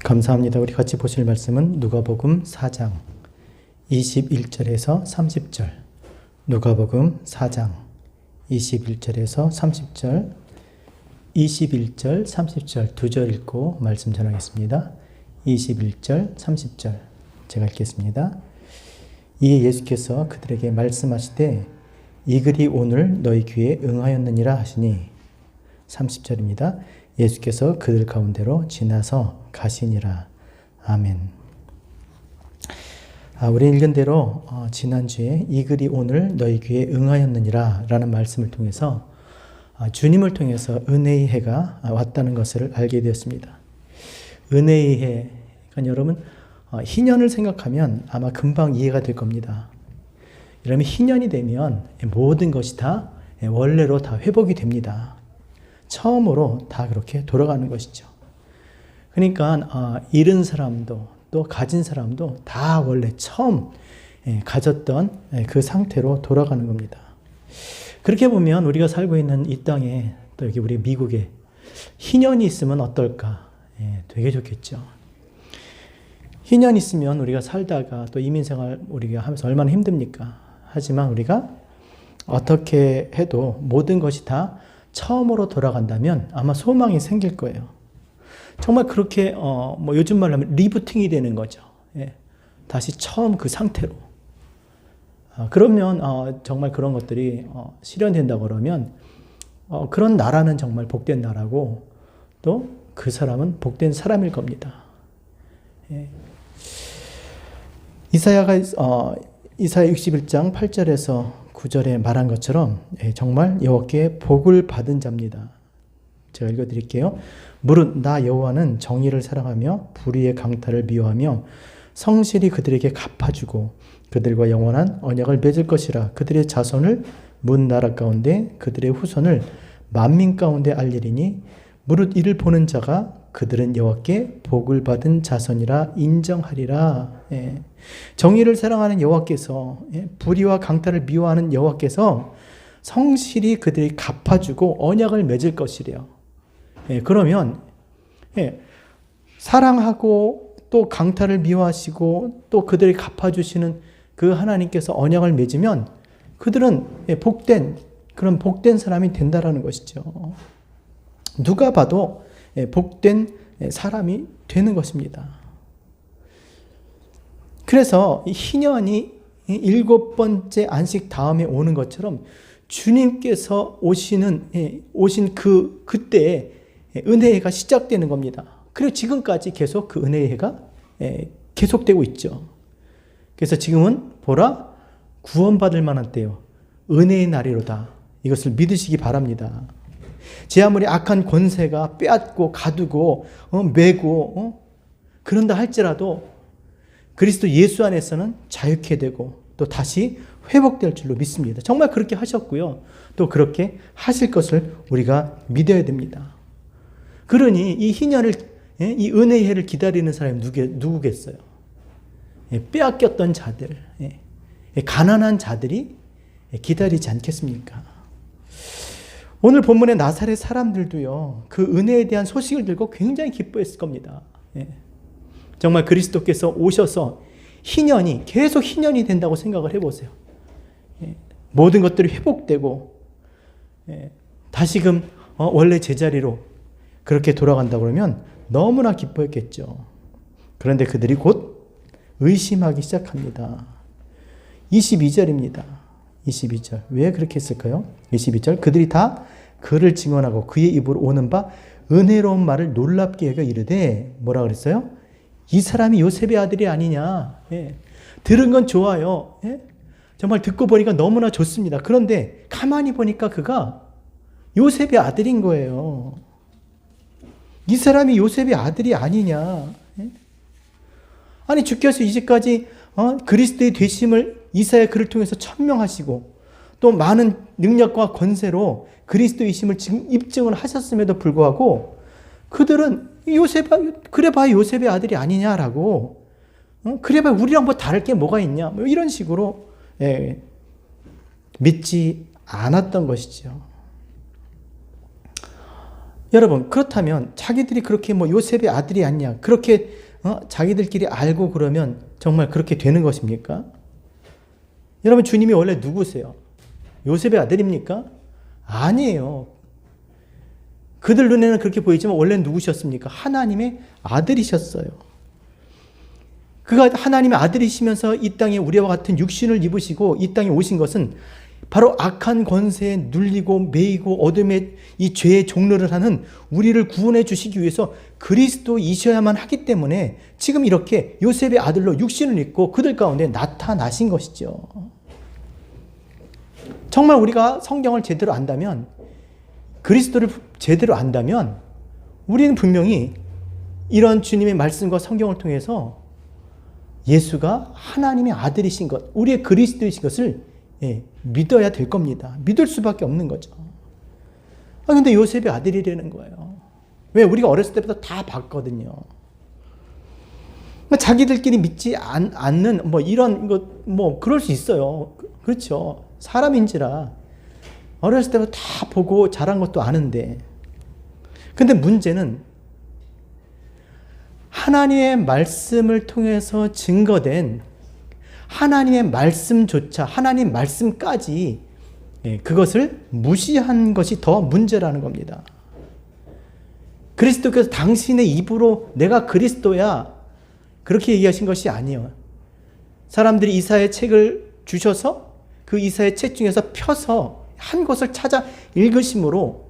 감사합니다. 우리 같이 보실 말씀은 누가복음 4장 21절에서 30절. 누가복음 4장 21절에서 30절, 21절, 30절 두 절 읽고 말씀 전하겠습니다. 21절, 30절 제가 읽겠습니다. 이에 예수께서 그들에게 말씀하시되 이 글이 오늘 너희 귀에 응하였느니라 하시니 30절입니다. 예수께서 그들 가운데로 지나서 가시니라. 아멘. 우리 읽은 대로 지난주에 이 글이 오늘 너희 귀에 응하였느니라 라는 말씀을 통해서 주님을 통해서 은혜의 해가 왔다는 것을 알게 되었습니다. 은혜의 해, 그러니까 여러분 희년을 생각하면 아마 금방 이해가 될 겁니다. 여러분 희년이 되면 모든 것이 다 원래로 다 회복이 됩니다. 처음으로 다 그렇게 돌아가는 것이죠. 그러니까 잃은 사람도 또 가진 사람도 다 원래 처음 가졌던 그 상태로 돌아가는 겁니다. 그렇게 보면 우리가 살고 있는 이 땅에 또 여기 우리 미국에 희년이 있으면 어떨까? 되게 좋겠죠. 희년이 있으면 우리가 살다가 또 이민생활 우리가 하면서 얼마나 힘듭니까? 하지만 우리가 어떻게 해도 모든 것이 다 처음으로 돌아간다면 아마 소망이 생길 거예요. 정말 그렇게 요즘 말로 하면 리부팅이 되는 거죠. 다시 처음 그 상태로. 그러면 정말 그런 것들이 실현된다고 그러면 그런 나라는 정말 복된 나라고 또 그 사람은 복된 사람일 겁니다. 이사야 61장 8절에서 9절에 말한 것처럼 정말 여호와께 복을 받은 자입니다. 제가 읽어드릴게요. 무릇 나 여호와는 정의를 사랑하며 불의의 강탈을 미워하며 성실히 그들에게 갚아주고 그들과 영원한 언약을 맺을 것이라. 그들의 자손을 문 나라 가운데 그들의 후손을 만민 가운데 알리리니 무릇 이를 보는 자가 그들은 여호와께 복을 받은 자손이라 인정하리라. 정의를 사랑하는 여호와께서 불의와 강탈을 미워하는 여호와께서 성실히 그들이 갚아주고 언약을 맺을 것이래요. 그러면 사랑하고 또 강탈을 미워하시고 또 그들이 갚아주시는 그 하나님께서 언약을 맺으면 그들은 그런 복된 사람이 된다라는 것이죠. 누가 봐도 복된 사람이 되는 것입니다. 그래서 희년이 7번째 안식 다음에 오는 것처럼 주님께서 오신 그때에 은혜가 시작되는 겁니다. 그리고 지금까지 계속 그 은혜가 계속되고 있죠. 그래서 지금은 보라 구원받을 만한 때요 은혜의 날이로다. 이것을 믿으시기 바랍니다. 제 아무리 악한 권세가 빼앗고 가두고 매고 그런다 할지라도 그리스도 예수 안에서는 자유케 되고 또 다시 회복될 줄로 믿습니다. 정말 그렇게 하셨고요. 또 그렇게 하실 것을 우리가 믿어야 됩니다. 그러니 이 희년을 이 은혜의 해를 기다리는 사람이 누구겠어요? 빼앗겼던 자들, 가난한 자들이 기다리지 않겠습니까? 오늘 본문의 나사렛 사람들도요, 그 은혜에 대한 소식을 들고 굉장히 기뻐했을 겁니다. 정말 그리스도께서 오셔서 계속 희년이 된다고 생각을 해보세요. 모든 것들이 회복되고, 다시금 원래 제자리로 그렇게 돌아간다고 그러면 너무나 기뻐했겠죠. 그런데 그들이 곧 의심하기 시작합니다. 22절입니다. 22절. 왜 그렇게 했을까요? 22절. 그들이 다 그를 증언하고 그의 입으로 오는 바 은혜로운 말을 놀랍게 여겨 이르되 뭐라 그랬어요? 이 사람이 요셉의 아들이 아니냐. 들은 건 좋아요. 정말 듣고 보니까 너무나 좋습니다. 그런데 가만히 보니까 그가 요셉의 아들인 거예요. 이 사람이 요셉의 아들이 아니냐. 아니 주께서 이제까지 그리스도의 되심을 이사야 그를 통해서 천명하시고 또 많은 능력과 권세로 그리스도이심을 입증을 하셨음에도 불구하고 그들은 그래봐야 요셉의 아들이 아니냐라고 그래봐야 우리랑 뭐 다를 게 뭐가 있냐 뭐 이런 식으로 믿지 않았던 것이죠. 여러분, 그렇다면 자기들이 그렇게 뭐 요셉의 아들이 아니냐, 그렇게 자기들끼리 알고 그러면 정말 그렇게 되는 것입니까? 여러분, 주님이 원래 누구세요? 요셉의 아들입니까? 아니에요. 그들 눈에는 그렇게 보이지만 원래 누구셨습니까? 하나님의 아들이셨어요. 그가 하나님의 아들이시면서 이 땅에 우리와 같은 육신을 입으시고 이 땅에 오신 것은 바로 악한 권세에 눌리고 매이고 어둠의 이 죄의 종로를 하는 우리를 구원해 주시기 위해서 그리스도이셔야만 하기 때문에 지금 이렇게 요셉의 아들로 육신을 입고 그들 가운데 나타나신 것이죠. 정말 우리가 성경을 제대로 안다면, 그리스도를 제대로 안다면 우리는 분명히 이런 주님의 말씀과 성경을 통해서 예수가 하나님의 아들이신 것, 우리의 그리스도이신 것을 믿어야 될 겁니다. 믿을 수밖에 없는 거죠. 근데 요셉의 아들이라는 거예요. 왜? 우리가 어렸을 때부터 다 봤거든요. 자기들끼리 믿지 않는 이런 것 그럴 수 있어요. 그렇죠. 사람인지라 어렸을 때부터 다 보고 자란 것도 아는데, 근데 문제는 하나님의 말씀을 통해서 증거된 하나님의 말씀조차, 하나님 말씀까지 그것을 무시한 것이 더 문제라는 겁니다. 그리스도께서 당신의 입으로 내가 그리스도야 그렇게 얘기하신 것이 아니에요. 사람들이 이사야의 책을 주셔서 그 이사야의 책 중에서 펴서 한 것을 찾아 읽으심으로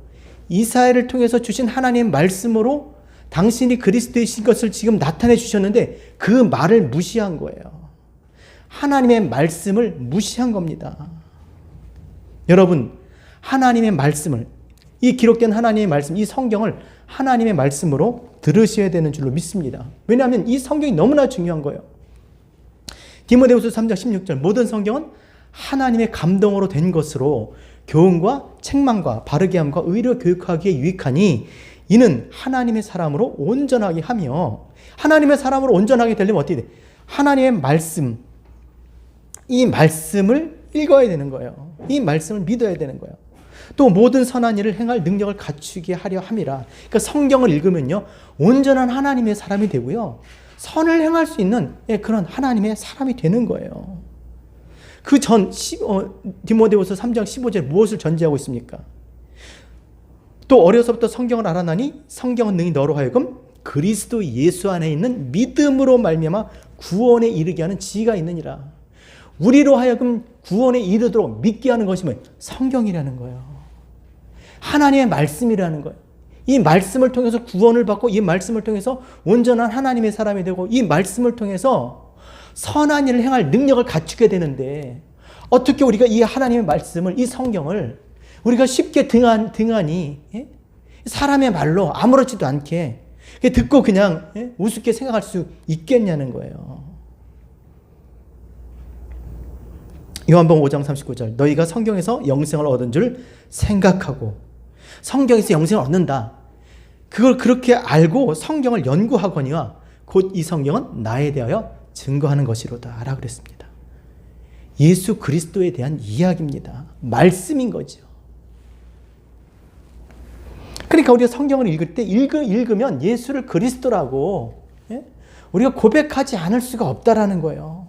이사야를 통해서 주신 하나님의 말씀으로 당신이 그리스도이신 것을 지금 나타내 주셨는데 그 말을 무시한 거예요. 하나님의 말씀을 무시한 겁니다. 여러분, 하나님의 말씀을, 이 기록된 하나님의 말씀, 이 성경을 하나님의 말씀으로 들으셔야 되는 줄로 믿습니다. 왜냐하면 이 성경이 너무나 중요한 거예요. 디모데후서 3장 16절, 모든 성경은 하나님의 감동으로 된 것으로 교훈과 책망과 바르게 함과 의로 교육하기에 유익하니 이는 하나님의 사람으로 온전하게 하며, 하나님의 사람으로 온전하게 되려면 어떻게 돼? 하나님의 말씀, 이 말씀을 읽어야 되는 거예요. 이 말씀을 믿어야 되는 거예요. 또 모든 선한 일을 행할 능력을 갖추게 하려 함이라. 그러니까 성경을 읽으면요, 온전한 하나님의 사람이 되고요, 선을 행할 수 있는 그런 하나님의 사람이 되는 거예요. 그 전 디모데후서 3장 15절 무엇을 전제하고 있습니까? 또 어려서부터 성경을 알아나니 성경은 능히 너로 하여금 그리스도 예수 안에 있는 믿음으로 말미암아 구원에 이르게 하는 지혜가 있느니라. 우리로 하여금 구원에 이르도록 믿게 하는 것이 뭐예요? 성경이라는 거예요. 하나님의 말씀이라는 거예요. 이 말씀을 통해서 구원을 받고 이 말씀을 통해서 온전한 하나님의 사람이 되고 이 말씀을 통해서 선한 일을 행할 능력을 갖추게 되는데, 어떻게 우리가 이 하나님의 말씀을, 이 성경을 우리가 쉽게 등한히 사람의 말로 아무렇지도 않게 듣고 그냥 우습게 생각할 수 있겠냐는 거예요. 요한복음 5장 39절, 너희가 성경에서 영생을 얻은 줄 생각하고, 성경에서 영생을 얻는다, 그걸 그렇게 알고 성경을 연구하거니와 곧 이 성경은 나에 대하여 증거하는 것이로다 라고 그랬습니다. 예수 그리스도에 대한 이야기입니다. 말씀인 거죠. 그러니까 우리가 성경을 읽을 때 읽으면 예수를 그리스도라고 우리가 고백하지 않을 수가 없다라는 거예요.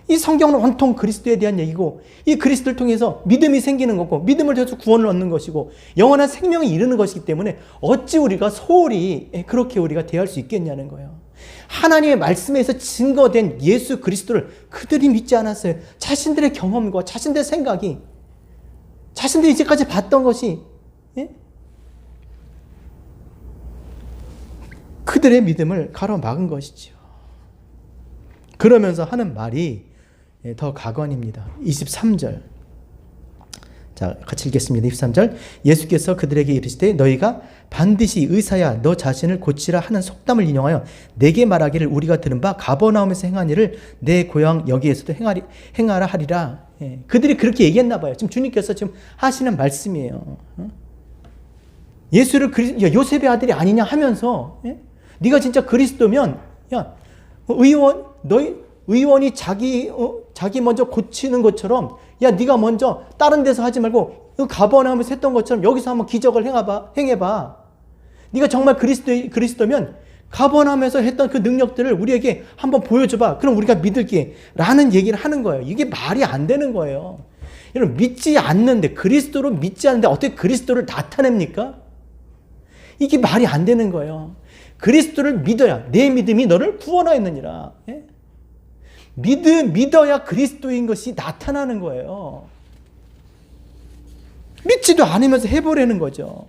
이 성경은 온통 그리스도에 대한 얘기고, 이 그리스도를 통해서 믿음이 생기는 거고, 믿음을 통해서 구원을 얻는 것이고 영원한 생명에 이르는 것이기 때문에 어찌 우리가 소홀히 그렇게 우리가 대할 수 있겠냐는 거예요. 하나님의 말씀에서 증거된 예수 그리스도를 그들이 믿지 않았어요. 자신들의 경험과 자신들의 생각이, 자신들이 이제까지 봤던 것이 그들의 믿음을 가로막은 것이죠. 그러면서 하는 말이 더 가관입니다. 23절. 자, 같이 읽겠습니다. 23절. 예수께서 그들에게 이르시되 너희가 반드시 의사야 너 자신을 고치라 하는 속담을 인용하여 내게 말하기를 우리가 들은 바 가버나움에서 행한 일을 내 고향 여기에서도 행하라 하리라. 그들이 그렇게 얘기했나 봐요. 지금 주님께서 지금 하시는 말씀이에요. 예수를 요셉의 아들이 아니냐 하면서, 네가 진짜 그리스도면 야, 의원이 자기 먼저 고치는 것처럼, 야, 네가 먼저 다른 데서 하지 말고 가버나움에서 했던 것처럼 여기서 한번 기적을 행해봐. 네가 정말 그리스도면 가버나움에서 했던 그 능력들을 우리에게 한번 보여줘봐. 그럼 우리가 믿을게. 라는 얘기를 하는 거예요. 이게 말이 안 되는 거예요. 여러분, 믿지 않는데, 그리스도로 믿지 않는데 어떻게 그리스도를 나타냅니까? 이게 말이 안 되는 거예요. 그리스도를 믿어야 내 믿음이 너를 구원하였느니라. 예? 믿어야 그리스도인 것이 나타나는 거예요. 믿지도 않으면서 해보려는 거죠.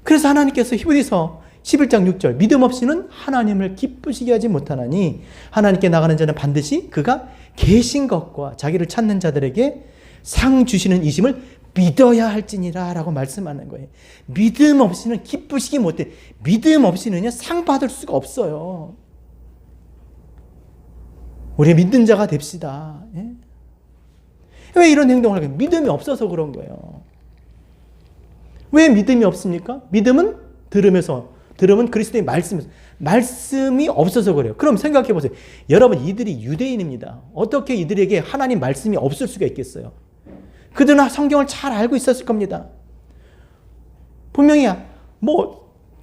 그래서 하나님께서 히브리서 11장 6절 믿음 없이는 하나님을 기쁘시게 하지 못하나니 하나님께 나가는 자는 반드시 그가 계신 것과 자기를 찾는 자들에게 상 주시는 이심을 믿어야 할지니라 라고 말씀하는 거예요. 믿음 없이는 기쁘시기 못해. 믿음 없이는 상 받을 수가 없어요. 우리 믿는 자가 됩시다. 예? 왜 이런 행동을 하게? 믿음이 없어서 그런 거예요. 왜 믿음이 없습니까? 믿음은 들으면 그리스도의 말씀이 없어서 그래요. 그럼 생각해 보세요. 여러분, 이들이 유대인입니다. 어떻게 이들에게 하나님 말씀이 없을 수가 있겠어요? 그들은 성경을 잘 알고 있었을 겁니다. 분명히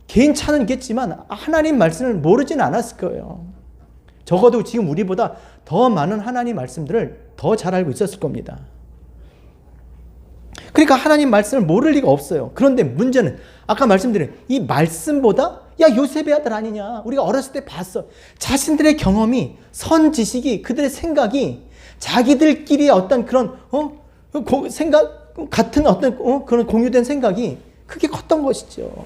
개인 차는 있겠지만 하나님 말씀을 모르지는 않았을 거예요. 적어도 지금 우리보다 더 많은 하나님 말씀들을 더 잘 알고 있었을 겁니다. 그러니까 하나님 말씀을 모를 리가 없어요. 그런데 문제는 아까 말씀드린 이 말씀보다 요셉의 아들 아니냐. 우리가 어렸을 때 봤어. 자신들의 경험이, 선지식이, 그들의 생각이 자기들끼리의 어떤 그런 생각 같은 어떤 그런 공유된 생각이 크게 컸던 것이죠.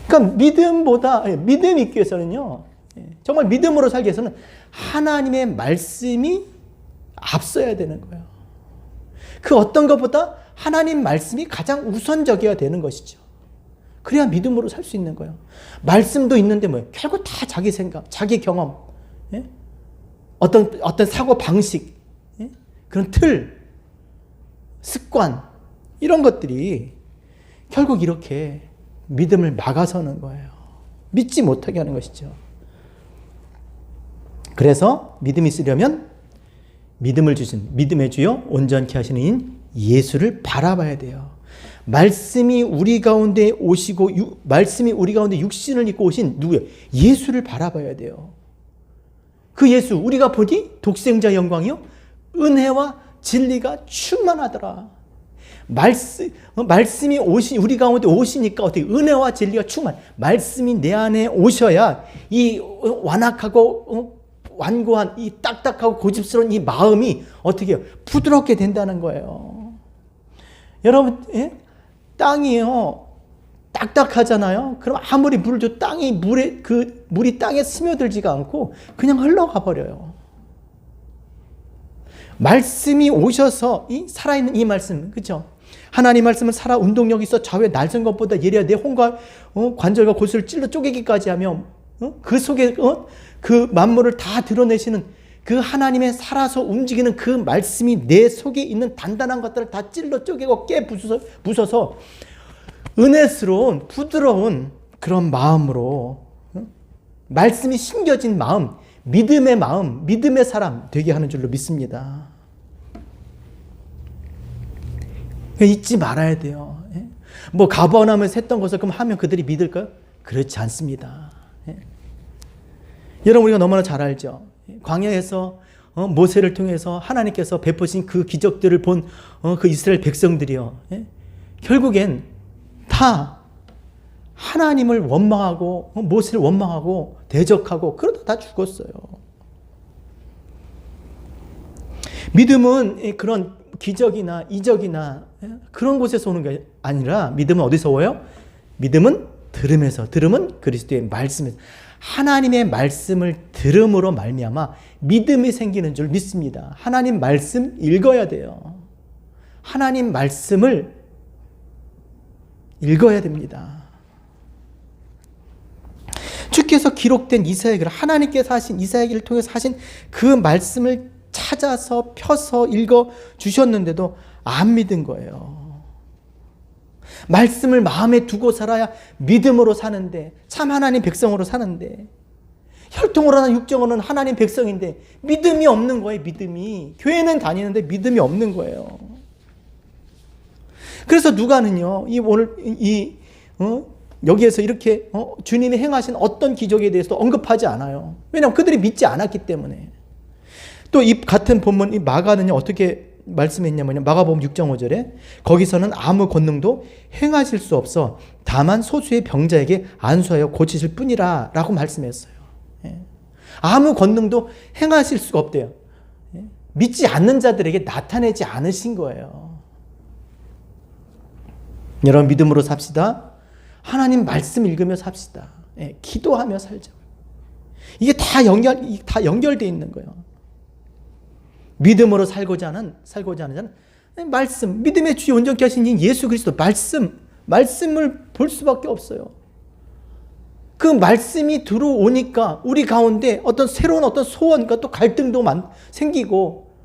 그러니까 믿음 있기 위해서는요, 정말 믿음으로 살기 위해서는 하나님의 말씀이 앞서야 되는 거예요. 그 어떤 것보다 하나님 말씀이 가장 우선적이어야 되는 것이죠. 그래야 믿음으로 살 수 있는 거예요. 말씀도 있는데 결국 다 자기 생각, 자기 경험, 예? 어떤 사고 방식, 예? 그런 틀, 습관, 이런 것들이 결국 이렇게 믿음을 막아서는 거예요. 믿지 못하게 하는 것이죠. 그래서 믿음이 있으려면 믿음을 주신 믿음의 주요 온전케 하시는 이인 예수를 바라봐야 돼요. 말씀이 우리 가운데 오시고 말씀이 우리 가운데 육신을 입고 오신 누구예요? 예수를 바라봐야 돼요. 그 예수 우리가 보니 독생자 영광이요 은혜와 진리가 충만하더라. 말씀이 우리 가운데 오시니까 어떻게 은혜와 진리가 말씀이 내 안에 오셔야 이 완악하고 완고한 이 딱딱하고 고집스러운 이 마음이 어떻게 해요? 부드럽게 된다는 거예요. 여러분, 예? 땅이요 딱딱하잖아요. 그럼 아무리 물을 줘 물이 땅에 스며들지가 않고 그냥 흘러가 버려요. 말씀이 오셔서 이 살아있는 이 말씀, 그렇죠? 하나님 말씀은 살아 운동력이 있어 좌우에 날선 것보다 예리하 내 혼과 관절과 골수를 찔러 쪼개기까지 하며 그 속에 그 만물을 다 드러내시는 그 하나님의 살아서 움직이는 그 말씀이 내 속에 있는 단단한 것들을 다 찔러 쪼개고 부숴서 은혜스러운 부드러운 그런 마음으로 말씀이 심겨진 마음, 믿음의 사람 되게 하는 줄로 믿습니다. 잊지 말아야 돼요. 가버나움에서 했던 것을 그럼 하면 그들이 믿을까요? 그렇지 않습니다. 여러분, 우리가 너무나 잘 알죠. 광야에서 모세를 통해서 하나님께서 베푸신 그 기적들을 본 그 이스라엘 백성들이요, 결국엔 다 하나님을 원망하고 모세를 원망하고 대적하고 그러다 다 죽었어요. 믿음은 그런 기적이나 이적이나 그런 곳에서 오는 게 아니라 믿음은 어디서 오요? 믿음은 들음은 그리스도의 말씀에서 하나님의 말씀을 들음으로 말미암아 믿음이 생기는 줄 믿습니다. 하나님 말씀 읽어야 돼요. 하나님 말씀을 읽어야 됩니다. 주께서 기록된 이사야기를 하나님께서 하신 이사야기를 통해서 하신 그 말씀을 찾아서 펴서 읽어 주셨는데도 안 믿은 거예요. 말씀을 마음에 두고 살아야 믿음으로 사는데, 참 하나님 백성으로 사는데, 혈통으로나 육정으로는 하나님 백성인데 믿음이 없는 거예요. 믿음이. 교회는 다니는데 믿음이 없는 거예요. 그래서 누가는요, 여기에서 이렇게 주님이 행하신 어떤 기적에 대해서 언급하지 않아요. 왜냐하면 그들이 믿지 않았기 때문에. 또 이 같은 본문 이 마가는요, 어떻게 말씀했냐면요, 마가복음 6장 5절에 거기서는 아무 권능도 행하실 수 없어 다만 소수의 병자에게 안수하여 고치실 뿐이라 라고 말씀했어요. 아무 권능도 행하실 수가 없대요. 믿지 않는 자들에게 나타내지 않으신 거예요. 여러분, 믿음으로 삽시다. 하나님 말씀 읽으며 삽시다. 기도하며 살자. 이게 다 연결되어 있는 거예요. 믿음으로 살고자 하는 자는 말씀, 믿음의 주요 온전케 하신 이 예수 그리스도 말씀을 볼 수밖에 없어요. 그 말씀이 들어오니까 우리 가운데 어떤 새로운 어떤 소원과 또 갈등도 생기고,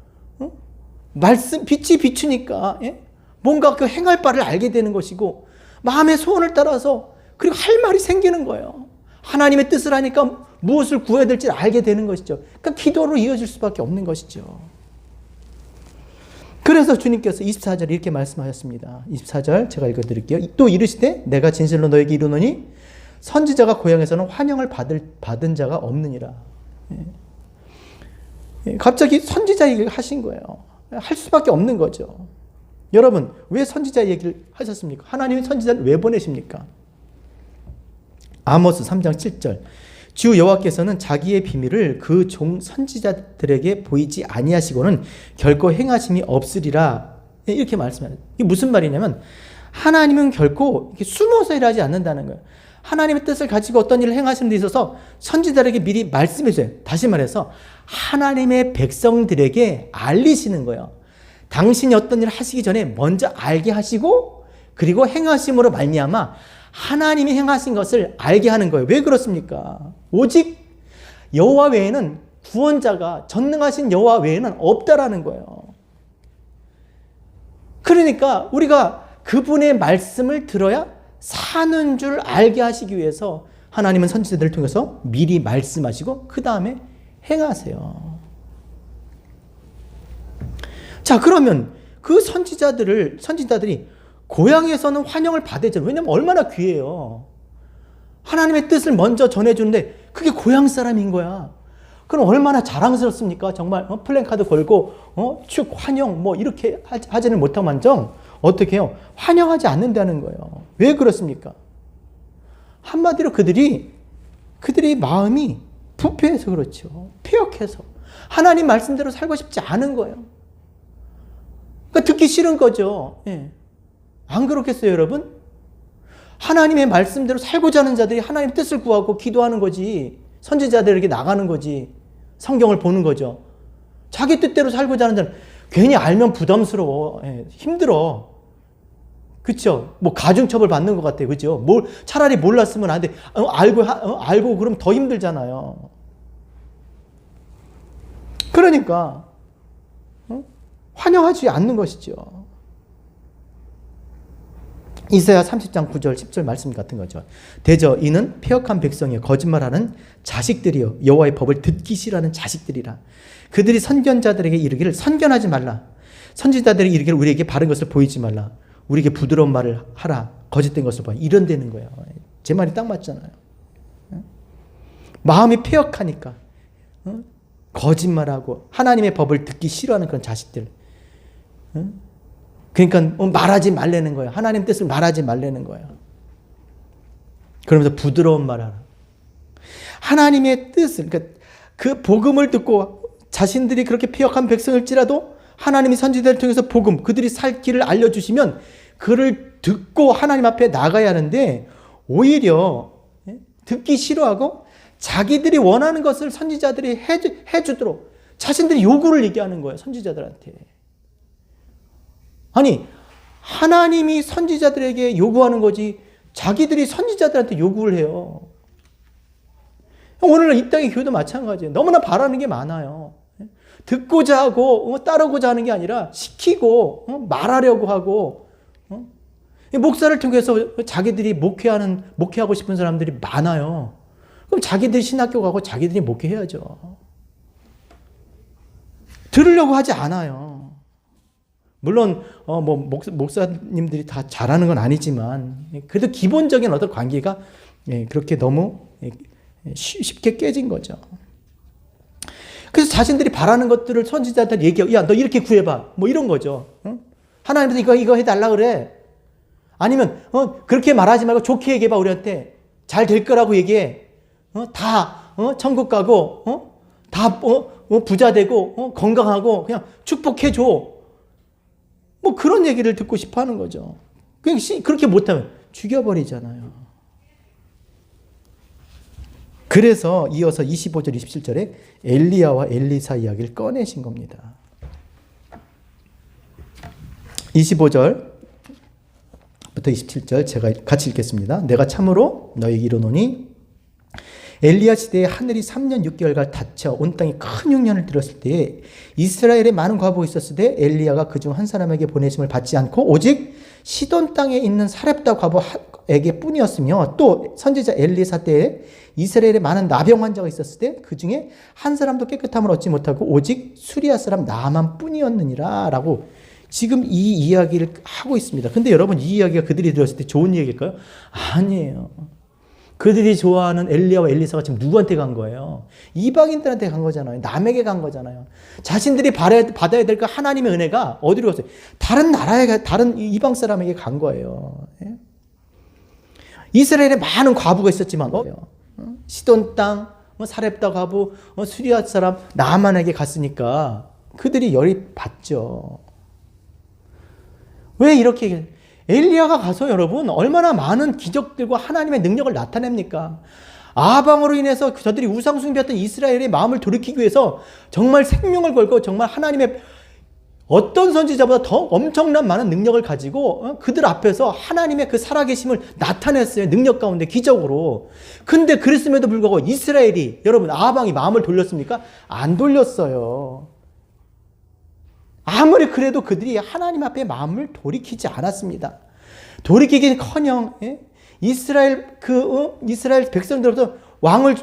말씀, 빛이 비추니까, 뭔가 그 행할 바를 알게 되는 것이고, 마음의 소원을 따라서 그리고 할 말이 생기는 거예요. 하나님의 뜻을 하니까 무엇을 구해야 될지 알게 되는 것이죠. 그러니까 기도로 이어질 수밖에 없는 것이죠. 그래서 주님께서 24절 이렇게 말씀하셨습니다. 24절 제가 읽어드릴게요. 또 이르시되 내가 진실로 너에게 이르노니 선지자가 고향에서는 환영을 받은 자가 없느니라. 갑자기 선지자 얘기를 하신 거예요. 할 수밖에 없는 거죠. 여러분, 왜 선지자 얘기를 하셨습니까? 하나님이 선지자를 왜 보내십니까? 아모스 3장 7절 주 여호와께서는 자기의 비밀을 그 종 선지자들에게 보이지 아니하시고는 결코 행하심이 없으리라, 이렇게 말씀합니다. 이게 무슨 말이냐면 하나님은 결코 이렇게 숨어서 일하지 않는다는 거예요. 하나님의 뜻을 가지고 어떤 일을 행하시는 데 있어서 선지자들에게 미리 말씀해 주세요. 다시 말해서 하나님의 백성들에게 알리시는 거예요. 당신이 어떤 일을 하시기 전에 먼저 알게 하시고 그리고 행하심으로 말미암아 하나님이 행하신 것을 알게 하는 거예요. 왜 그렇습니까? 오직 여호와 외에는 구원자가, 전능하신 여호와 외에는 없다라는 거예요. 그러니까 우리가 그분의 말씀을 들어야 사는 줄 알게 하시기 위해서 하나님은 선지자들을 통해서 미리 말씀하시고 그 다음에 행하세요. 자, 그러면 그 선지자들이 고향에서는 환영을 받았죠. 왜냐하면 얼마나 귀해요. 하나님의 뜻을 먼저 전해주는데 그게 고향 사람인 거야. 그럼 얼마나 자랑스럽습니까? 정말 플랜카드 걸고 축 환영 뭐 이렇게 하지는 못한만정 어떻게 해요? 환영하지 않는다는 거예요. 왜 그렇습니까? 한마디로 그들이 마음이 부패해서 그렇죠. 폐역해서 하나님 말씀대로 살고 싶지 않은 거예요. 그러니까 듣기 싫은 거죠. 예. 안 그렇겠어요, 여러분? 하나님의 말씀대로 살고자 하는 자들이 하나님의 뜻을 구하고 기도하는 거지, 선지자들에게 나가는 거지, 성경을 보는 거죠. 자기 뜻대로 살고자 하는 자는 괜히 알면 부담스러워, 힘들어. 그렇죠? 뭐 가중처벌 받는 것 같아요, 그렇죠? 차라리 몰랐으면 안 돼. 알고 그러면 더 힘들잖아요. 그러니까 환영하지 않는 것이죠. 이사야 30장 9절 10절 말씀 같은 거죠. 대저 이는 폐역한 백성이여 거짓말하는 자식들이여 여호와의 법을 듣기 싫어하는 자식들이라. 그들이 선견자들에게 이르기를 선견하지 말라. 선지자들에게 이르기를 우리에게 바른 것을 보이지 말라. 우리에게 부드러운 말을 하라. 거짓된 것을 봐. 이런 데는 거예요. 제 말이 딱 맞잖아요. 마음이 폐역하니까 거짓말하고 하나님의 법을 듣기 싫어하는 그런 자식들. 그러니까 말하지 말라는 거예요. 하나님 뜻을 말하지 말라는 거예요. 그러면서 부드러운 말하라. 하나님의 뜻을, 그러니까 그 복음을 듣고 자신들이 그렇게 폐역한 백성일지라도 하나님이 선지자를 통해서 복음, 그들이 살 길을 알려주시면 그를 듣고 하나님 앞에 나가야 하는데 오히려 듣기 싫어하고 자기들이 원하는 것을 선지자들이 해주도록 자신들이 요구를 얘기하는 거예요. 선지자들한테. 아니, 하나님이 선지자들에게 요구하는 거지 자기들이 선지자들한테 요구를 해요. 오늘날 이 땅의 교회도 마찬가지예요. 너무나 바라는 게 많아요. 듣고자 하고 따르고자 하는 게 아니라 시키고 말하려고 하고 목사를 통해서 자기들이 목회하고 싶은 사람들이 많아요. 그럼 자기들이 신학교 가고 자기들이 목회해야죠. 들으려고 하지 않아요. 물론 목사님들이 다 잘하는 건 아니지만 그래도 기본적인 어떤 관계가 그렇게 너무 쉽게 깨진 거죠. 그래서 자신들이 바라는 것들을 선지자한테 얘기하고, 야, 너 이렇게 구해봐. 뭐 이런 거죠. 하나님한테 이거 해달라 그래. 아니면 그렇게 말하지 말고 좋게 얘기해봐. 우리한테 잘 될 거라고 얘기해. 다 천국 가고 다 부자 되고 건강하고 그냥 축복해 줘. 뭐 그런 얘기를 듣고 싶어 하는 거죠. 그렇게 못하면 죽여버리잖아요. 그래서 이어서 25절, 27절에 엘리야와 엘리사 이야기를 꺼내신 겁니다. 25절부터 27절 제가 같이 읽겠습니다. 내가 참으로 너에게 이르노니 엘리야 시대에 하늘이 3년 6개월간 닫혀 온 땅에 큰 흉년을 들었을 때에 이스라엘에 많은 과부가 있었을 때 엘리야가 그중 한 사람에게 보내심을 받지 않고 오직 시돈 땅에 있는 사렙다 과부에게 뿐이었으며 또 선지자 엘리사 때에 이스라엘에 많은 나병 환자가 있었을 때 그중에 한 사람도 깨끗함을 얻지 못하고 오직 수리아 사람 나만 뿐이었느니라 라고 지금 이 이야기를 하고 있습니다. 근데 여러분 이 이야기가 그들이 들었을 때 좋은 이야기일까요? 아니에요. 그들이 좋아하는 엘리야와 엘리사가 지금 누구한테 간 거예요? 이방인들한테 간 거잖아요. 남에게 간 거잖아요. 자신들이 받아야 될 그 하나님의 은혜가 어디로 갔어요? 다른 나라에, 다른 이방 사람에게 간 거예요. 이스라엘에 많은 과부가 있었지만 시돈 땅, 사렙다 과부, 수리아 사람 나만에게 갔으니까 그들이 열이 받죠. 왜 이렇게 엘리야가 가서 여러분 얼마나 많은 기적들과 하나님의 능력을 나타냅니까? 아방으로 인해서 저들이 우상 숭배했던 이스라엘의 마음을 돌이키기 위해서 정말 생명을 걸고 정말 하나님의 어떤 선지자보다 더 엄청난 많은 능력을 가지고 그들 앞에서 하나님의 그 살아계심을 나타냈어요. 능력 가운데 기적으로. 근데 그랬음에도 불구하고 이스라엘이 여러분 아방이 마음을 돌렸습니까? 안 돌렸어요. 아무리 그래도 그들이 하나님 앞에 마음을 돌이키지 않았습니다. 돌이키기는커녕 이스라엘 백성들로부터 왕을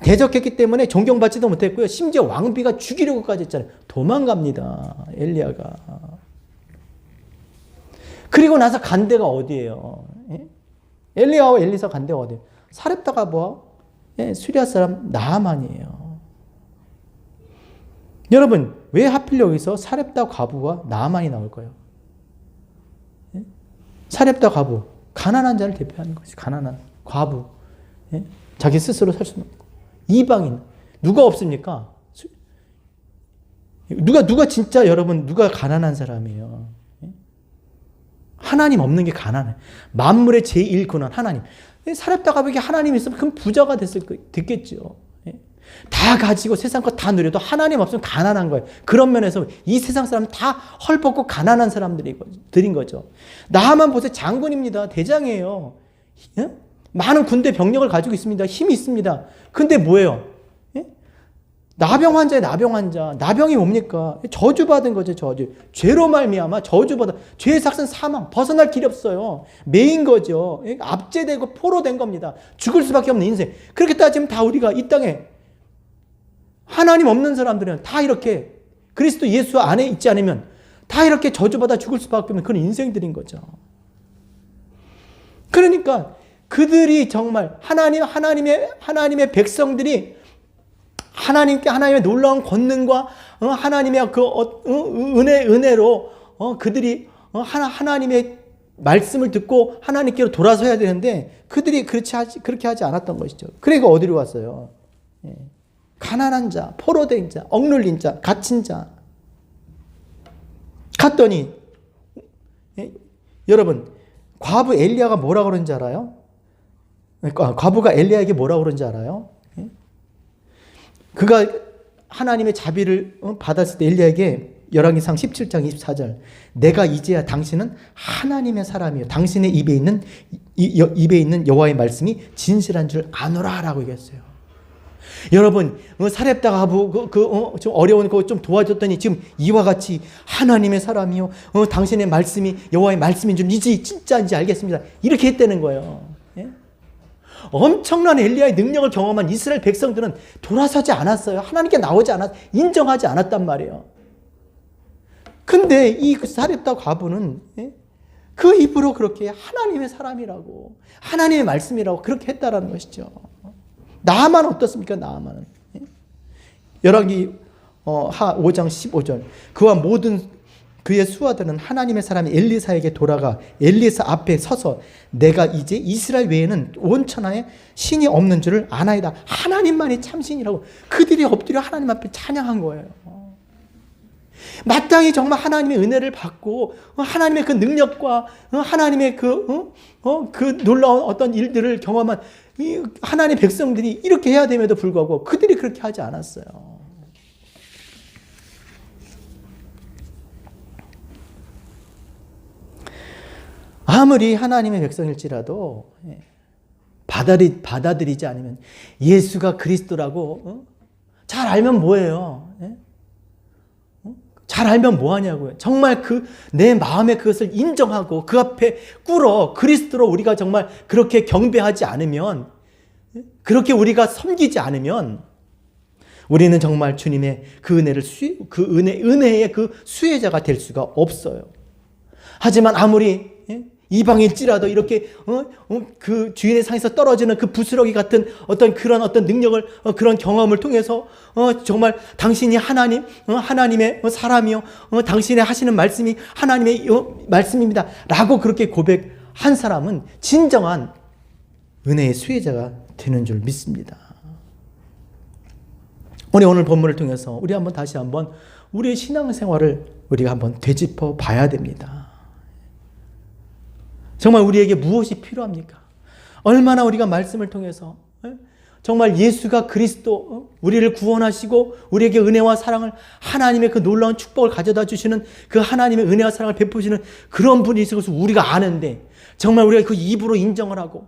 대적했기 때문에 존경받지도 못했고요. 심지어 왕비가 죽이려고까지 했잖아요. 도망갑니다. 엘리야가. 그리고 나서 간 데가 어디예요? 엘리야와 엘리사 간 데가 어디예요? 사렙다가 뭐 수리아 사람 나아만이에요. 여러분 왜 하필 여기서 사렙다 과부와 나아만이 나올까요? 사렙다 과부, 가난한 자를 대표하는 것이 가난한 과부, 자기 스스로 살 수는 없고 이방인 누가 없습니까? 누가 진짜 여러분 누가 가난한 사람이에요? 하나님 없는 게 가난해. 만물의 제1근원 하나님. 사렙다 과부에게 하나님이 있으면 그럼 부자가 됐겠죠. 다 가지고 세상 거 다 누려도 하나님 없으면 가난한 거예요. 그런 면에서 이 세상 사람은 다 헐벗고 가난한 사람들인 거죠. 나하만 보세요. 장군입니다. 대장이에요. 많은 군대 병력을 가지고 있습니다. 힘이 있습니다. 근데 뭐예요? 나병 환자예요. 나병 환자. 나병이 뭡니까? 저주받은 거죠. 저주. 죄로 말미암아 저주받아. 죄의 삭은 사망. 벗어날 길이 없어요. 매인 거죠. 압제되고 포로된 겁니다. 죽을 수밖에 없는 인생. 그렇게 따지면 다 우리가 이 땅에 하나님 없는 사람들은 다 이렇게 그리스도 예수 안에 있지 않으면 다 이렇게 저주받아 죽을 수밖에 없는 그런 인생들인 거죠. 그러니까 그들이 정말 하나님의 백성들이 하나님의 놀라운 권능과 하나님의 그 은혜로 그들이 하나님의 말씀을 듣고 하나님께로 돌아서야 되는데 그들이 그렇게 하지 않았던 것이죠. 그러니까 어디로 왔어요? 가난한 자, 포로된 자, 억눌린 자, 갇힌 자. 갔더니 여러분 과부 엘리야가 뭐라고 그런지 알아요? 과부가 엘리야에게 뭐라고 그런지 알아요? 그가 하나님의 자비를 받았을 때 엘리야에게 열왕기상 17장 24절 내가 이제야 당신은 하나님의 사람이요 당신의 입에 있는 여호와의 말씀이 진실한 줄 아노라 라고 얘기했어요. 여러분 사렙다 과부 좀 어려운 거 좀 도와줬더니 지금 이와 같이 하나님의 사람이요 당신의 말씀이 여호와의 말씀인 줄 이제 진짜인지 알겠습니다. 이렇게 했다는 거예요. 엄청난 엘리야의 능력을 경험한 이스라엘 백성들은 돌아서지 않았어요. 하나님께 나오지 인정하지 않았단 말이에요. 근데 이 사렙다 과부는 그 입으로 그렇게 하나님의 사람이라고, 하나님의 말씀이라고 그렇게 했다라는 것이죠. 나아만 어떻습니까? 나아만은. 열왕기 5장 15절. 그와 모든 그의 수하들은 하나님의 사람이 엘리사에게 돌아가 엘리사 앞에 서서 내가 이제 이스라엘 외에는 온 천하에 신이 없는 줄을 아나이다. 하나님만이 참신이라고 그들이 엎드려 하나님 앞에 찬양한 거예요. 마땅히 정말 하나님의 은혜를 받고 하나님의 그 능력과 하나님의 그 놀라운 어떤 일들을 경험한 하나님의 백성들이 이렇게 해야 됨에도 불구하고 그들이 그렇게 하지 않았어요. 아무리 하나님의 백성일지라도 받아들이지 않으면 예수가 그리스도라고 잘 알면 뭐예요? 잘 알면 뭐하냐고요. 정말 내 마음에 그것을 인정하고 그 앞에 꿇어 그리스도로 우리가 정말 그렇게 경배하지 않으면, 그렇게 우리가 섬기지 않으면 우리는 정말 주님의 그 은혜를 은혜의 그 수혜자가 될 수가 없어요. 하지만 아무리 이방일지라도 이렇게 그 주인의 상에서 떨어지는 그 부스러기 같은 그런 능력을, 그런 경험을 통해서 정말 당신이 하나님의 사람이요, 당신의 하시는 말씀이 하나님의 말씀입니다 라고 그렇게 고백한 사람은 진정한 은혜의 수혜자가 되는 줄 믿습니다. 오늘 본문을 통해서 우리 다시 한번 우리의 신앙생활을 우리가 한번 되짚어 봐야 됩니다. 정말 우리에게 무엇이 필요합니까? 얼마나 우리가 말씀을 통해서 정말 예수가 그리스도, 우리를 구원하시고 우리에게 은혜와 사랑을, 하나님의 그 놀라운 축복을 가져다 주시는 그 하나님의 은혜와 사랑을 베푸시는 그런 분이 있을 것을 우리가 아는데 정말 우리가 그 입으로 인정을 하고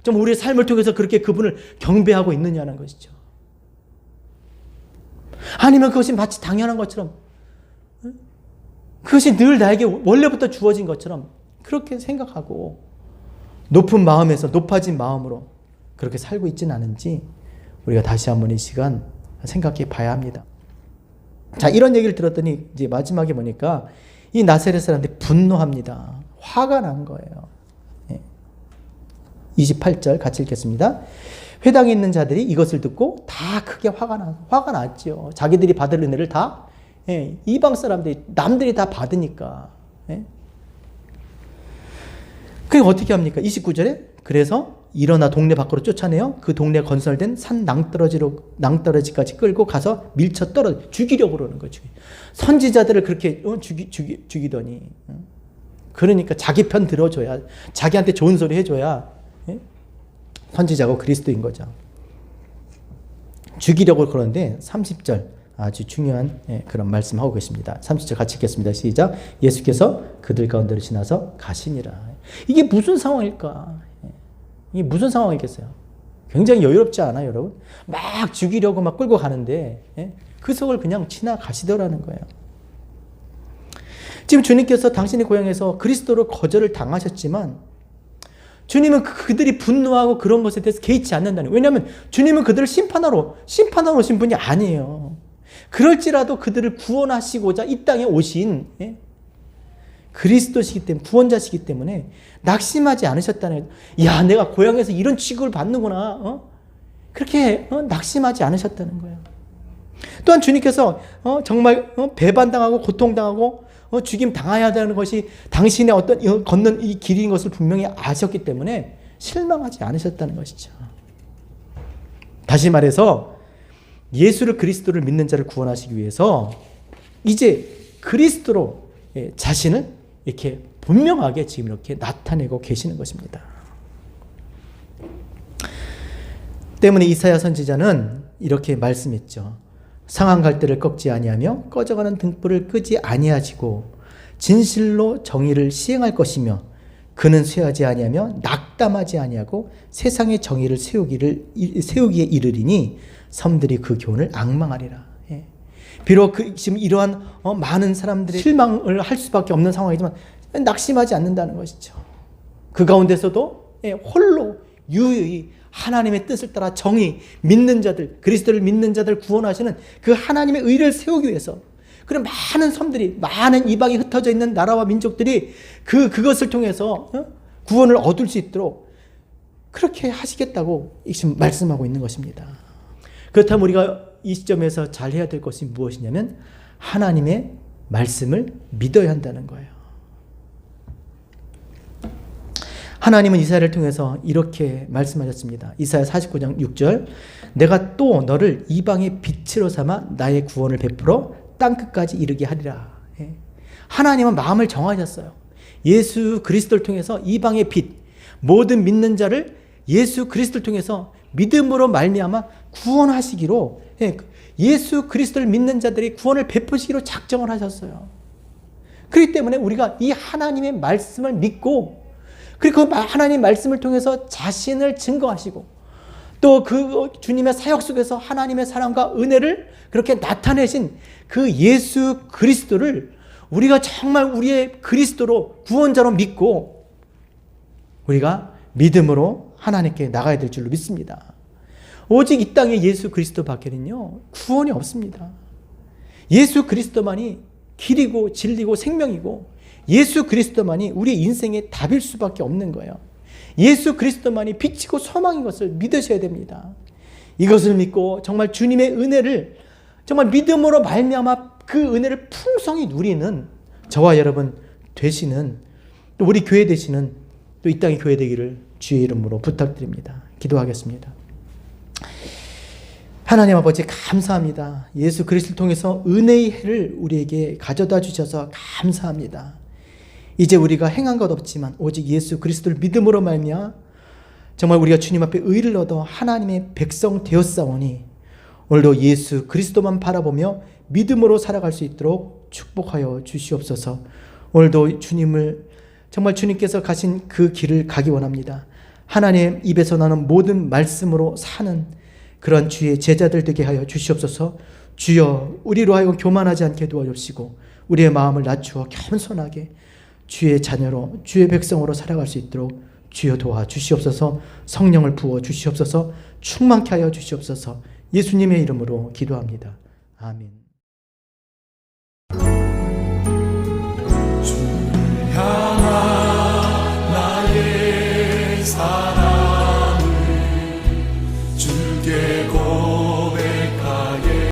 좀 우리의 삶을 통해서 그렇게 그분을 경배하고 있느냐는 것이죠. 아니면 그것이 마치 당연한 것처럼, 그것이 늘 나에게 원래부터 주어진 것처럼 그렇게 생각하고 높은 마음에서 높아진 마음으로 그렇게 살고 있지는 않은지 우리가 다시 한번 이 시간 생각해 봐야 합니다. 자, 이런 얘기를 들었더니 이제 마지막에 보니까 이 나사렛 사람들이 분노합니다. 화가 난 거예요. 28절 같이 읽겠습니다. 회당에 있는 자들이 이것을 듣고 다 크게 화가 났죠. 자기들이 받을 은혜를 다 이방 사람들이, 남들이 다 받으니까. 그게 어떻게 합니까? 29절에 그래서 일어나 동네 밖으로 쫓아내요. 그 동네 건설된 산 낭떠러지까지 끌고 가서 밀쳐 죽이려고 그러는 거죠. 선지자들을 그렇게 죽이더니, 그러니까 자기 편 들어줘야, 자기한테 좋은 소리 해줘야 선지자고 그리스도인 거죠. 죽이려고 그러는데 30절 아주 중요한 그런 말씀하고 계십니다. 30절 같이 읽겠습니다. 시작. 예수께서 그들 가운데로 지나서 가시니라. 이게 무슨 상황일까? 이게 무슨 상황이겠어요? 굉장히 여유롭지 않아요, 여러분? 막 죽이려고 막 끌고 가는데 그 속을 그냥 지나가시더라는 거예요. 지금 주님께서 당신의 고향에서 그리스도로 거절을 당하셨지만 주님은 그들이 분노하고 그런 것에 대해서 개의치 않는다는 거예요. 왜냐하면 주님은 그들을 심판하러 오신 분이 아니에요. 그럴지라도 그들을 구원하시고자 이 땅에 오신 그리스도시기 때문에, 구원자시기 때문에 낙심하지 않으셨다는 거예요. 야, 내가 고향에서 이런 취급을 받는구나. 그렇게 낙심하지 않으셨다는 거예요. 또한 주님께서 정말 배반당하고 고통당하고 죽임 당해야 되는 것이 당신의 걷는 이 길인 것을 분명히 아셨기 때문에 실망하지 않으셨다는 것이죠. 다시 말해서 예수를, 그리스도를 믿는 자를 구원하시기 위해서 이제 그리스도로 자신을 이렇게 분명하게 지금 이렇게 나타내고 계시는 것입니다. 때문에 이사야 선지자는 이렇게 말씀했죠. 상한 갈대를 꺾지 아니하며 꺼져가는 등불을 끄지 아니하시고 진실로 정의를 시행할 것이며 그는 쇠하지 아니하며 낙담하지 아니하고 세상의 정의를 세우기에 이르리니 섬들이 그 교훈을 앙망하리라. 비록 지금 이러한 많은 사람들이 실망을 할 수밖에 없는 상황이지만 낙심하지 않는다는 것이죠. 그 가운데서도 홀로 유유히 하나님의 뜻을 따라 정의, 믿는 자들, 그리스도를 믿는 자들 구원하시는 그 하나님의 의를 세우기 위해서, 그런 많은 섬들이, 많은 이방이 흩어져 있는 나라와 민족들이 그것을 통해서 구원을 얻을 수 있도록 그렇게 하시겠다고 지금 말씀하고 있는 것입니다. 그렇다면 우리가 이 시점에서 잘 해야 될 것이 무엇이냐면 하나님의 말씀을 믿어야 한다는 거예요. 하나님은 이사야를 통해서 이렇게 말씀하셨습니다. 이사야 49장 6절, 내가 또 너를 이방의 빛으로 삼아 나의 구원을 베풀어 땅끝까지 이르게 하리라. 하나님은 마음을 정하셨어요. 예수 그리스도를 통해서 이방의 빛, 모든 믿는 자를 예수 그리스도를 통해서 믿음으로 말미암아 구원하시기로, 예수 그리스도를 믿는 자들이 구원을 베푸시기로 작정을 하셨어요. 그렇기 때문에 우리가 이 하나님의 말씀을 믿고, 그리고 그 하나님의 말씀을 통해서 자신을 증거하시고, 또 그 주님의 사역 속에서 하나님의 사랑과 은혜를 그렇게 나타내신 그 예수 그리스도를 우리가 정말 우리의 그리스도로, 구원자로 믿고 우리가 믿음으로 하나님께 나가야 될 줄로 믿습니다. 오직 이 땅에 예수 그리스도 밖에는요 구원이 없습니다. 예수 그리스도만이 길이고 진리고 생명이고, 예수 그리스도만이 우리 인생의 답일 수밖에 없는 거예요. 예수 그리스도만이 빛이고 소망인 것을 믿으셔야 됩니다. 이것을 믿고 정말 주님의 은혜를 정말 믿음으로 말미암아 그 은혜를 풍성히 누리는 저와 여러분 되시는, 또 우리 교회 되시는, 또 이 땅의 교회 되기를 주의 이름으로 부탁드립니다. 기도하겠습니다. 하나님 아버지 감사합니다. 예수 그리스도를 통해서 은혜의 해를 우리에게 가져다 주셔서 감사합니다. 이제 우리가 행한 것 없지만 오직 예수 그리스도를 믿음으로 말미암아 정말 우리가 주님 앞에 의를 얻어 하나님의 백성 되었사오니 오늘도 예수 그리스도만 바라보며 믿음으로 살아갈 수 있도록 축복하여 주시옵소서. 오늘도 주님을 정말 주님께서 가신 그 길을 가기 원합니다. 하나님 입에서 나는 모든 말씀으로 사는 그런 주의 제자들 되게 하여 주시옵소서. 주여, 우리로 하여금 교만하지 않게 도와주시고 우리의 마음을 낮추어 겸손하게 주의 자녀로, 주의 백성으로 살아갈 수 있도록 주여 도와주시옵소서. 성령을 부어 주시옵소서. 충만케 하여 주시옵소서. 예수님의 이름으로 기도합니다. 아멘.